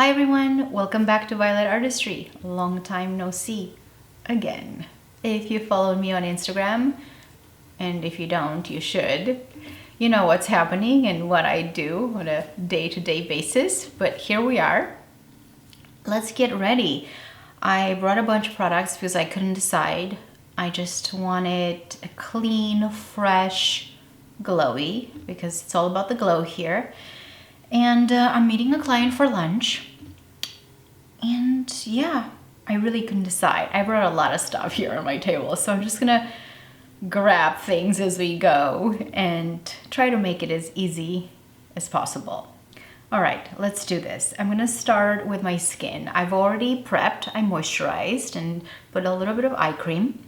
Hi everyone, welcome back to Violetartistry. Long time no see again. If you followed me on Instagram, and if you don't, you should, you know what's happening and what I do on a day-to-day basis, but here we are. Let's get ready. I brought a bunch of products because I couldn't decide. I just wanted a clean, fresh, glowy, because it's all about the glow here. And I'm meeting a client for lunch. And yeah, I really couldn't decide. I brought a lot of stuff here on my table, so I'm just gonna grab things as we go and try to make it as easy as possible. All right, let's do this. I'm gonna start with my skin. I've already prepped, I moisturized and put a little bit of eye cream.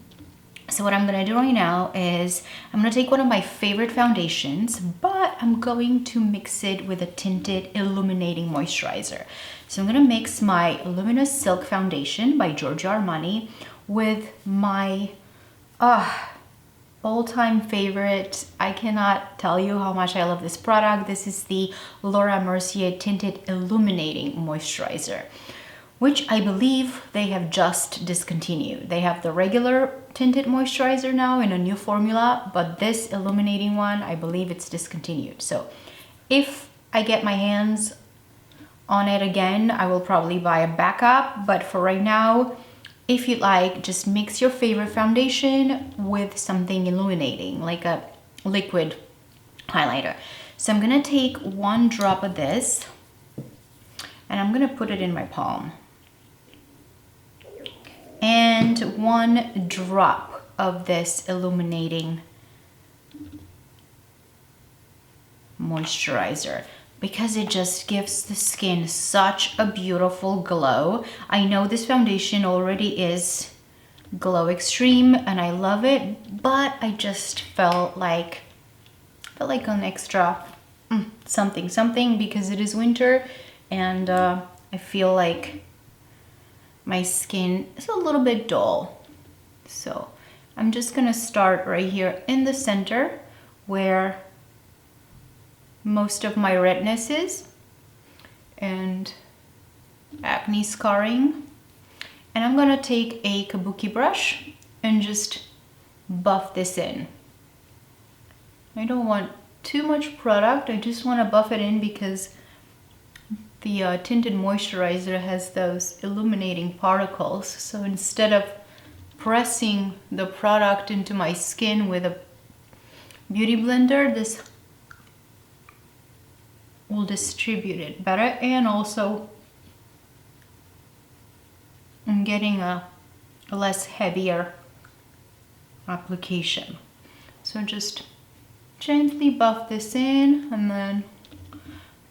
So what I'm gonna do right now is I'm gonna take one of my favorite foundations, but I'm going to mix it with a tinted Illuminating Moisturizer. So I'm gonna mix my Luminous Silk Foundation by Giorgio Armani with my all-time favorite. I cannot tell you how much I love this product. This is the Mercier Tinted Illuminating Moisturizer, which I believe they have just discontinued. They have the regular tinted moisturizer now in a new formula, but this illuminating one, I believe it's discontinued. So if I get my hands on it again, I will probably buy a backup, but for right now, if you'd like, just mix your favorite foundation with something illuminating, like a liquid highlighter. So I'm gonna take one drop of this and I'm gonna put it in my palm. And one drop of this illuminating moisturizer, because it just gives the skin such a beautiful glow. I know this foundation already is Glow Extreme and I love it, but I just felt like an extra something because it is winter and I feel like my skin is a little bit dull. So I'm just gonna start right here in the center where most of my redness is and acne scarring. And I'm gonna take a kabuki brush and just buff this in. I don't want too much product, I just wanna buff it in because the tinted moisturizer has those illuminating particles. So instead of pressing the product into my skin with a beauty blender, this will distribute it better, and also I'm getting a less heavier application. So just gently buff this in, and then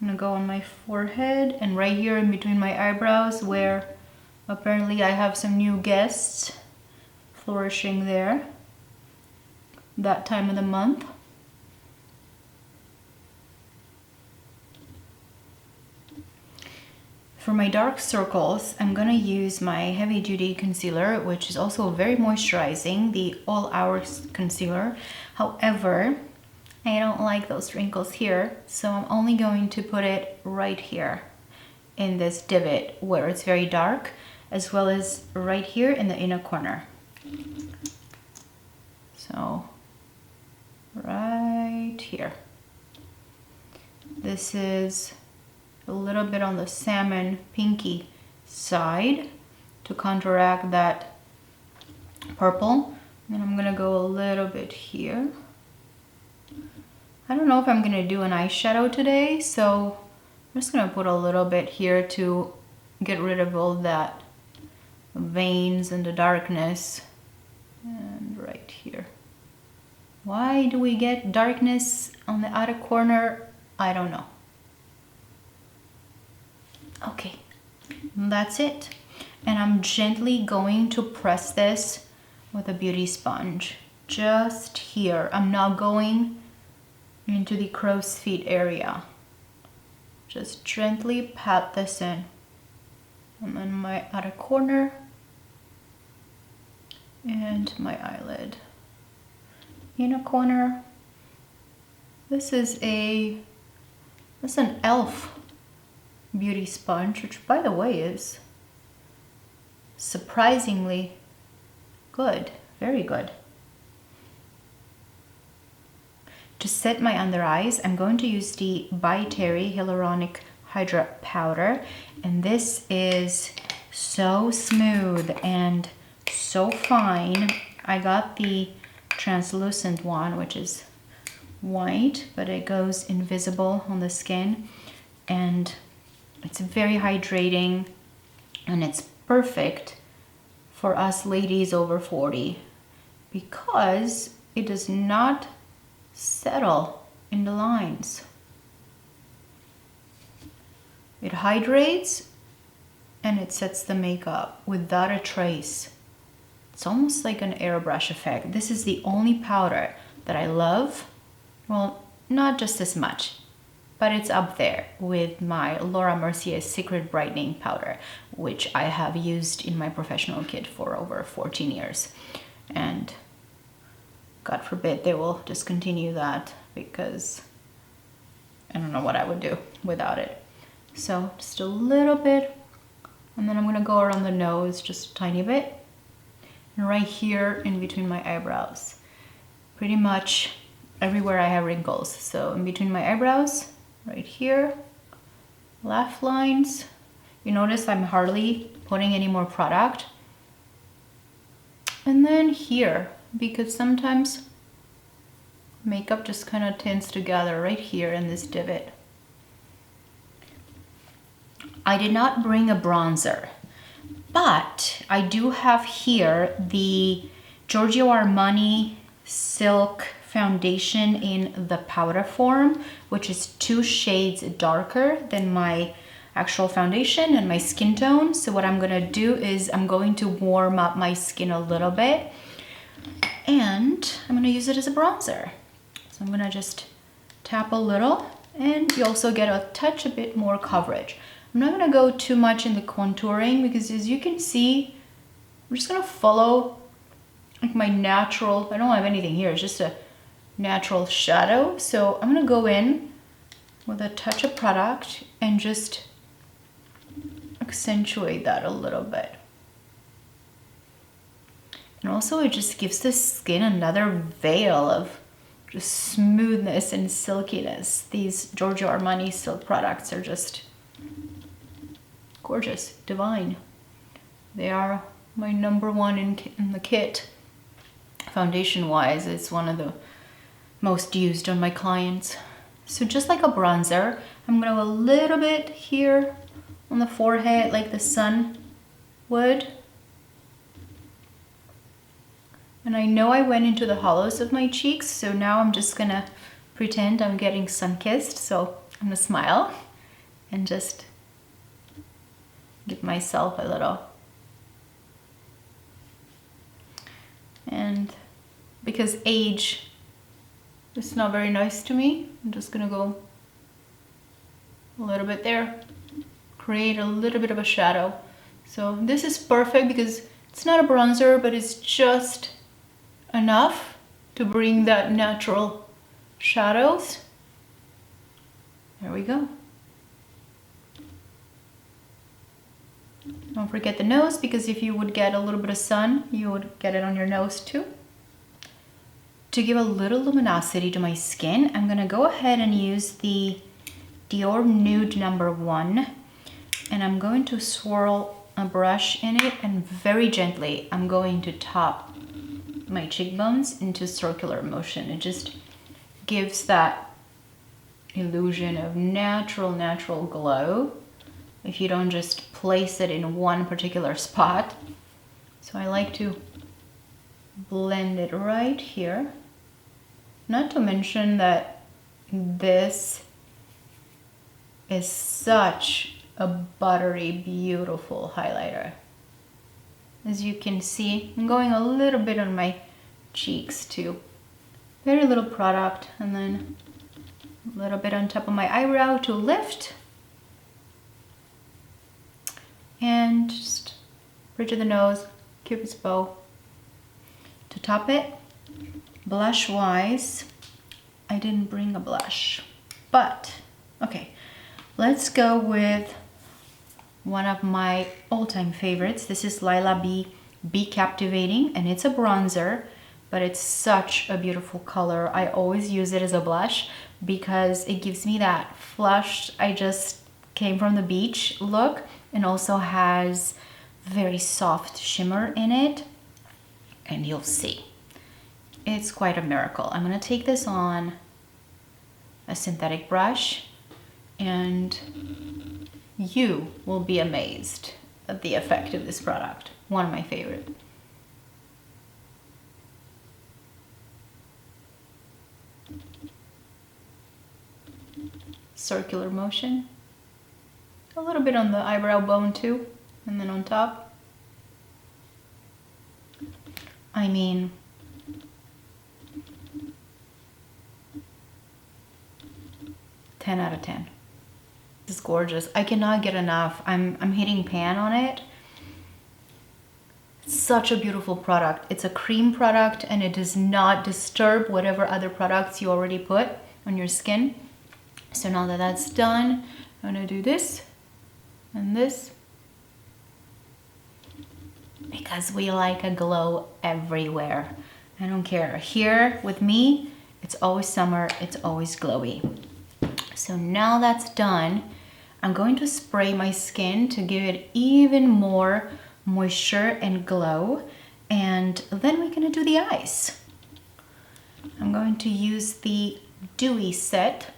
I'm gonna go on my forehead and right here in between my eyebrows where apparently I have some new guests flourishing there that time of the month. For my dark circles, I'm gonna use my heavy duty concealer, which is also very moisturizing, the All Hours Concealer. However, I don't like those wrinkles here, so I'm only going to put it right here in this divot where it's very dark, as well as right here in the inner corner. So, right here. This is a little bit on the salmon pinky side to counteract that purple. And I'm gonna go a little bit here. I don't know if I'm gonna do an eyeshadow today, so I'm just gonna put a little bit here to get rid of all that veins and the darkness. And right here. Why do we get darkness on the outer corner? I don't know. Okay, that's it. And I'm gently going to press this with a beauty sponge. Just here. I'm not going into the crow's feet area. Just gently pat this in. And then my outer corner and my eyelid. Inner corner. This is an e.l.f. beauty sponge, which by the way is surprisingly good, very good. To set my under eyes, I'm going to use the By Terry Hyaluronic Hydra Powder, and this is so smooth and so fine. I got the translucent one, which is white, but it goes invisible on the skin, and it's very hydrating, and it's perfect for us ladies over 40 because it does not settle in the lines. It hydrates and it sets the makeup without a trace. It's almost like an airbrush effect. This is the only powder that I love. Well, not just as much, but it's up there with my Laura Mercier Secret Brightening Powder, which I have used in my professional kit for over 14 years. And God forbid they will discontinue that, because I don't know what I would do without it. So just a little bit, and then I'm gonna go around the nose just a tiny bit, and right here in between my eyebrows. Pretty much everywhere I have wrinkles. So in between my eyebrows, right here, laugh lines. You notice I'm hardly putting any more product. And then here, because sometimes makeup just kind of tends to gather right here in this divot. I did not bring a bronzer, but I do have here the Giorgio Armani Silk Foundation in the powder form, which is 2 shades darker than my actual foundation and my skin tone. So what I'm gonna do is I'm going to warm up my skin a little bit, and I'm gonna use it as a bronzer. So I'm gonna just tap a little, and you also get a bit more coverage. I'm not gonna go too much in the contouring because, as you can see, I'm just gonna follow like my natural, I don't have anything here, it's just a natural shadow. So I'm gonna go in with a touch of product and just accentuate that a little bit. And also it just gives the skin another veil of just smoothness and silkiness. These Giorgio Armani silk products are just gorgeous, divine. They are my #1 in the kit. Foundation wise, it's one of the most used on my clients. So just like a bronzer, I'm gonna go a little bit here on the forehead like the sun would. And I know I went into the hollows of my cheeks, so now I'm just gonna pretend I'm getting sun-kissed. So I'm gonna smile and just give myself a little. And because age is not very nice to me, I'm just gonna go a little bit there, create a little bit of a shadow. So this is perfect because it's not a bronzer, but it's just enough to bring that natural shadows. There we go. Don't forget the nose, because if you would get a little bit of sun, you would get it on your nose too. To give a little luminosity to my skin, I'm gonna go ahead and use the Dior Nude #1, and I'm going to swirl a brush in it, and very gently I'm going to top my cheekbones into circular motion. It just gives that illusion of natural glow if you don't just place it in one particular spot. So I like to blend it right here. Not to mention that this is such a buttery, beautiful highlighter. As you can see, I'm going a little bit on my cheeks too. Very little product, and then a little bit on top of my eyebrow to lift. And just bridge of the nose, Cupid's bow. To top it, blush wise, I didn't bring a blush, but okay, let's go with one of my all-time favorites. This is Lilah Be Captivating, and it's a bronzer, but it's such a beautiful color. I always use it as a blush because it gives me that flushed, I just came from the beach look, and also has very soft shimmer in it, and you'll see. It's quite a miracle. I'm gonna take this on a synthetic brush, and you will be amazed at the effect of this product. One of my favorite. Circular motion. A little bit on the eyebrow bone too, and then on top. I mean, ten out of 10. This is gorgeous. I cannot get enough. I'm hitting pan on it. It's such a beautiful product. It's a cream product and it does not disturb whatever other products you already put on your skin. So now that that's done, I'm gonna do this and this, because we like a glow everywhere. I don't care. Here with me, it's always summer, it's always glowy. So now that's done, I'm going to spray my skin to give it even more moisture and glow, and then we're gonna do the eyes. I'm going to use the Dewy set.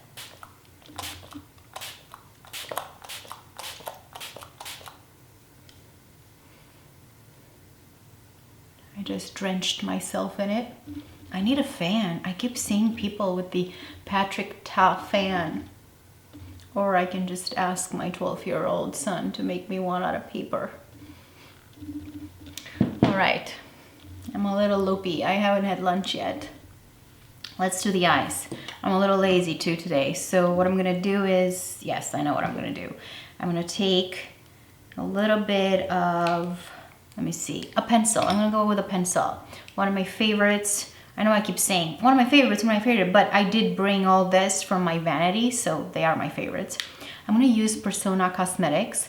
I just drenched myself in it. I need a fan. I keep seeing people with the Patrick Ta fan. Or I can just ask my 12-year-old son to make me one out of paper. All right, I'm a little loopy. I haven't had lunch yet. Let's do the eyes. I'm a little lazy too today. So what I'm gonna do is, yes, I know what I'm gonna do. I'm gonna take a little bit of, let me see, a pencil. I'm gonna go with a pencil. One of my favorites. I know I keep saying one of my favorites, but I did bring all this from my vanity, so they are my favorites. I'm gonna use Persona Cosmetics,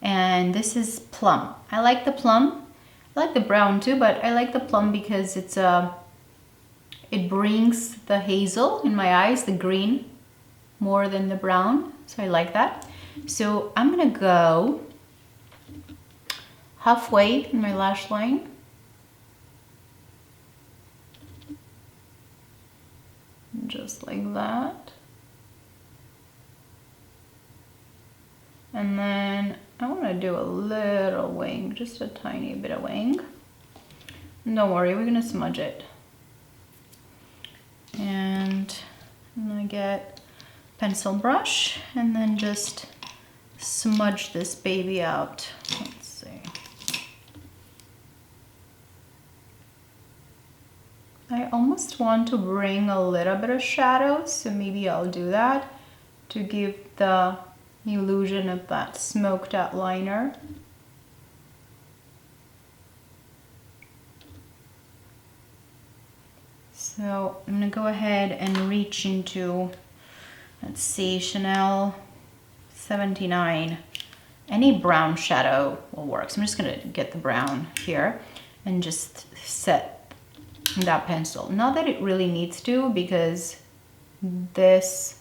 and this is Plum. I like the Plum. I like the brown too, but I like the Plum because it's it brings the hazel in my eyes, the green, more than the brown, so I like that. So I'm gonna go halfway in my lash line. Just like that. And then I want to do a little wing, just a tiny bit of wing. And don't worry, we're gonna smudge it. And I'm gonna get pencil brush and then just smudge this baby out. Let's see. I almost want to bring a little bit of shadow, so maybe I'll do that to give the illusion of that smoked out liner. So I'm gonna go ahead and reach into, let's see, Chanel 79. Any brown shadow will work. So I'm just gonna get the brown here and just set that pencil. Not that it really needs to, because this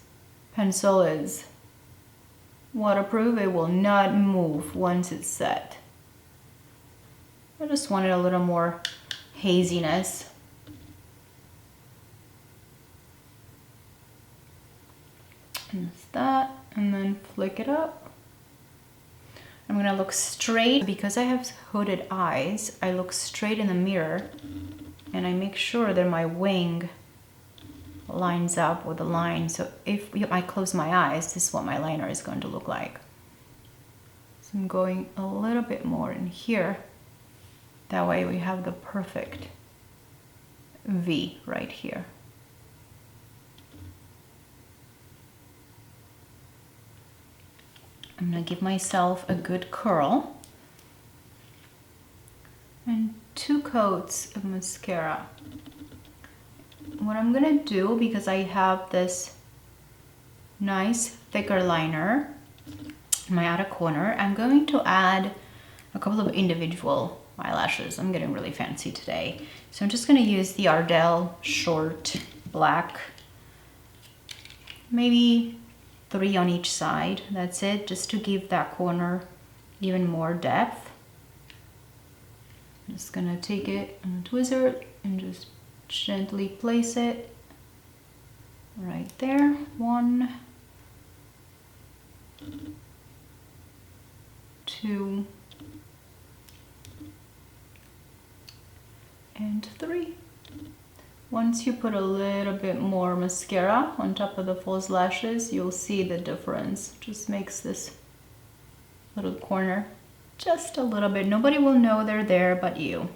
pencil is waterproof. It will not move once it's set. I just wanted a little more haziness. And that's that, and then flick it up. I'm gonna look straight. Because I have hooded eyes, I look straight in the mirror and I make sure that my wing lines up with the line. So if I close my eyes, this is what my liner is going to look like. So I'm going a little bit more in here. That way we have the perfect V right here. I'm gonna give myself a good curl and 2 coats of mascara. What I'm gonna do, because I have this nice thicker liner, my outer corner, I'm going to add a couple of individual eyelashes. I'm getting really fancy today. So I'm just going to use the Ardell short black, maybe 3 on each side. That's it, just to give that corner even more depth. I'm just going to take it on a tweezer and just gently place it right there. 1, 2, and 3. Once you put a little bit more mascara on top of the false lashes, you'll see the difference. Just makes this little corner just a little bit. Nobody will know they're there but you.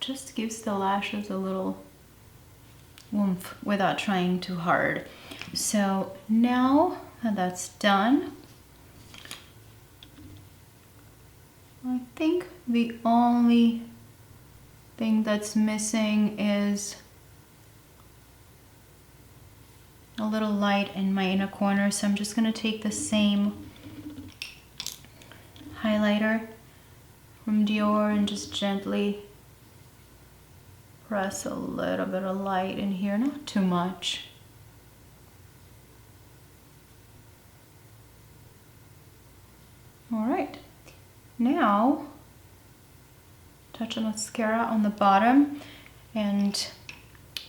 Just gives the lashes a little oomph without trying too hard. So now that that's done, I think the only thing that's missing is a little light in my inner corner. So I'm just going to take the same highlighter from Dior and just gently press a little bit of light in here, not too much. All right, now touch of mascara on the bottom, and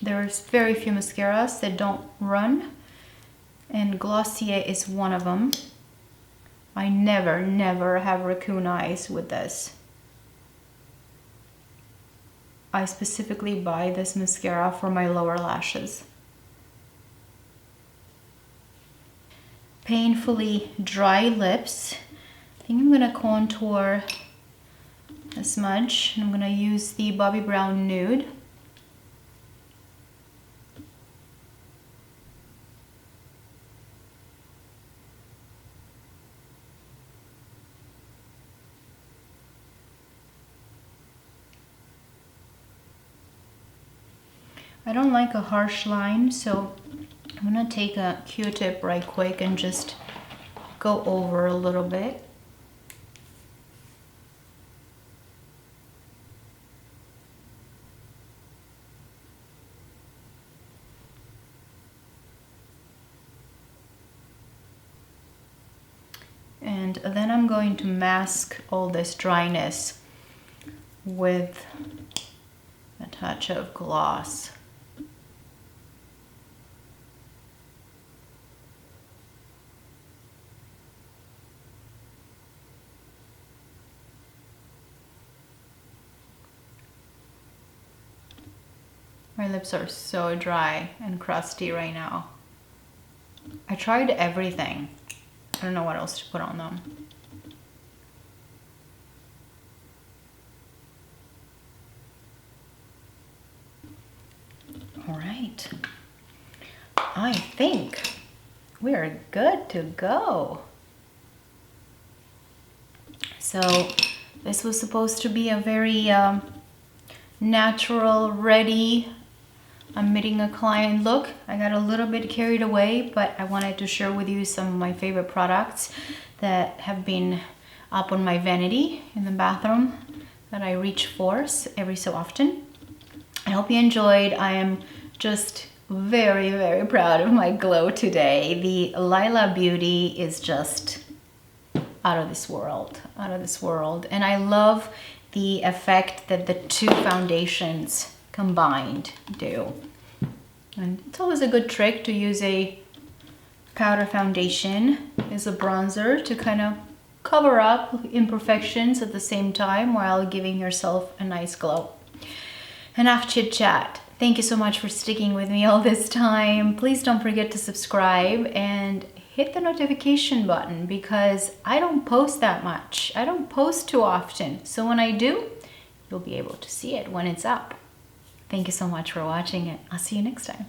there's very few mascaras that don't run, and Glossier is one of them. I never have raccoon eyes with this. I specifically buy this mascara for my lower lashes. Painfully dry lips. I think I'm gonna contour a smudge. I'm gonna use the Bobbi Brown Nude. I don't like a harsh line, so I'm gonna take a Q-tip right quick and just go over a little bit. And then I'm going to mask all this dryness with a touch of gloss. My lips are so dry and crusty right now. I tried everything. I don't know what else to put on them. All right. I think we're good to go. So this was supposed to be a very natural, ready, I'm meeting a client look. I got a little bit carried away, but I wanted to share with you some of my favorite products that have been up on my vanity in the bathroom that I reach for every so often. I hope you enjoyed. I am just very proud of my glow today. The Lilah beauty is just out of this world, And I love the effect that the two foundations combined do. And it's always a good trick to use a powder foundation as a bronzer to kind of cover up imperfections at the same time while giving yourself a nice glow. Enough chit chat. Thank you so much for sticking with me all this time. Please don't forget to subscribe and hit the notification button because I don't post that much. I don't post too often. So when I do, you'll be able to see it when it's up. Thank you so much for watching it. I'll see you next time.